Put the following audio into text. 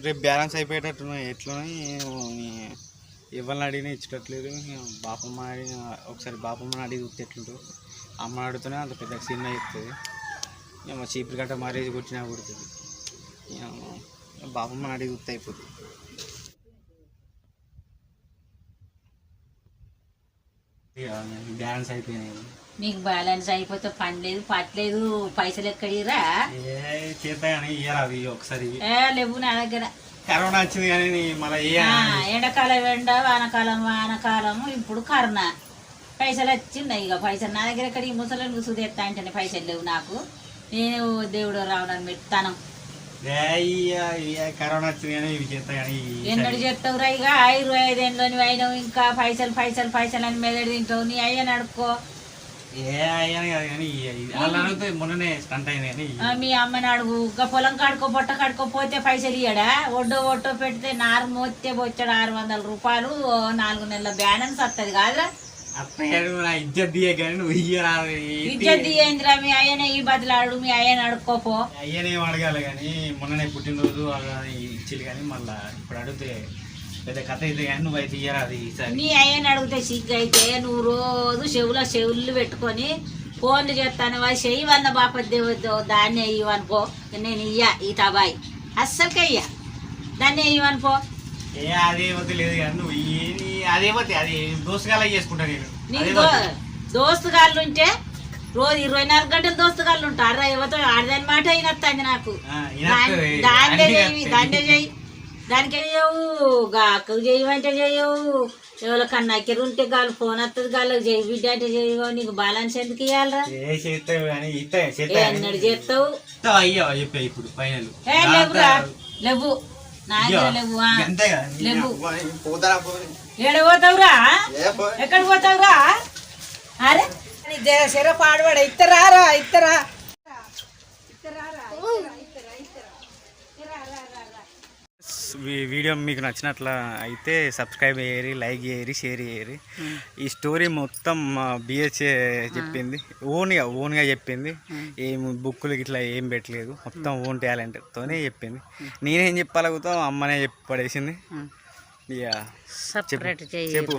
రేపు బ్యాలెన్స్ అయిపోయేటట్టున్నాయి ఎట్లున్నాయి ఎవరిని అడిగినా ఇచ్చేటట్లేదు. బాపమ్మ అడిగిన ఒకసారి బాపమ్మని అడిగి చూస్తే ఎట్లుంటుంది. అమ్మని అడుగుతూనే అంత పెద్ద సినిమా చెప్తుంది. మా చీపురు గట్ట మరేది కొట్టినా కొడుతుంది. బాపమ్మని అడిగి చూస్తే అయిపోతుంది. బ్యాలెన్స్ అయిపోయినాయి. నీకు బ్యాలెన్స్ అయిపోతే పని లేదు పట్టలేదు. పైసలు ఎక్కడిరా చేస్తా కానీ ఇయ్యాలి ఒకసారి. లేవు నా దగ్గర. కరోనా వచ్చింది కానీ మళ్ళీ ఎండాకాలం ఎండ వానకాలం వానకాలం ఇప్పుడు కరోనా. పైసలు వచ్చింది. ఇక పైసలు నా దగ్గర ఎక్కడికి ముసలి సుది ఎత్తా అంటేనే పైసలు లేవు నాకు. నేను దేవుడు రావడానికి పెడతాను. కరోనా వచ్చింది కానీ ఇవి చేస్తా కానీ ఎన్నడు చేస్తావురా? ఇక 25 ఏళ్ళని అయినావు ఇంకా పైసలు పైసలు పైసలు అని మెదడు తింటావు. నీ అయ్యని అడుక్కో. మొన్ననే స్టంట్ అయింది కానీ మీ అమ్మని అడుగు. ఇంకా పొలం కాడుకో పొట్ట కాడుకోపోతే పైసలు ఇయ్యడా? ఒడ్డో పెడితే నారు మోస్తే వచ్చాడు 600 రూపాయలు 4 నెలల బ్యాలెన్స్ వస్తుంది కాదురా. ఇజ్జత్ దియ్య కానీ నువ్వు ఇజ్జత్ దియ్యేంద్రా? మీ అయ్యనే ఈ బదులాడు. మీ అయ్యని అడుక్కోపో. అయ్యనేం అడగాలి కానీ మొన్ననే పుట్టినరోజు ఇచ్చింది కానీ మళ్ళీ ఇప్పుడు అడిగితే పెద్ద కథ అయితే కానీ నువ్వు అయితే ఇయ్యరా. అది నీ అయ్యని అడిగితే సిగ్గు అయితే నువ్వు రోజు చెవులు పెట్టుకొని ఫోన్లు చేస్తాను. అది చెయ్యవన్న బాపద్దేవద్దు దాన్ని ఇవ్వనుకో. నేను ఇయ్యా ఈ తబాయి అస్సలకే ఇయ్యా. దాన్ని ఇవ్వనుకో. అదేమో లేదు కానీ నువ్వు అదేమో అది దోస్తుగాళ్ళ చేసుకుంటా నేను. నీకు దోస్తుగాళ్ళు ఉంటే రోజు 24 గంటలు దోస్తుగాళ్ళు ఉంటారు. ఎవరితో ఆడదాని మాట అయినత్తంది నాకు. దాన్నే చెయ్యి. దానికి చెయ్యవు. అక్కకు చేయమంటే చెయ్యవు. ఎవరికన్నా అక్కర ఉంటే గాలు ఫోన్ వస్తుంది గాళ్ళకి చేయి బిడ్డ అంటే చెయ్యవు. నీకు బ్యాలెన్స్ ఎందుకు ఇవ్వాలరా? ఎన్నడు చేస్తావు? ఇప్పుడు ఫైనల్ లేవురా. లేవు నా లేవు. లేవు. ఏడ పోతావురా? ఎక్కడ పోతావురా? అరే జర పాడవాడ ఇత్తరారా. వీడియో మీకు నచ్చినట్ల అయితే సబ్స్క్రైబ్ చేయరి, లైక్ చేయరి, షేర్ చేయరి. ఈ స్టోరీ మొత్తం బిహెచ్ఏ చెప్పింది. ఓన్గా చెప్పింది. ఏం బుక్కులు ఇట్లా ఏం పెట్టలేదు. మొత్తం ఓన్ టాలెంట్తోనే చెప్పింది. నేనేం చెప్పగలుగుతాం అమ్మనే చెప్పి పడేసింది. ఇక చెప్పు.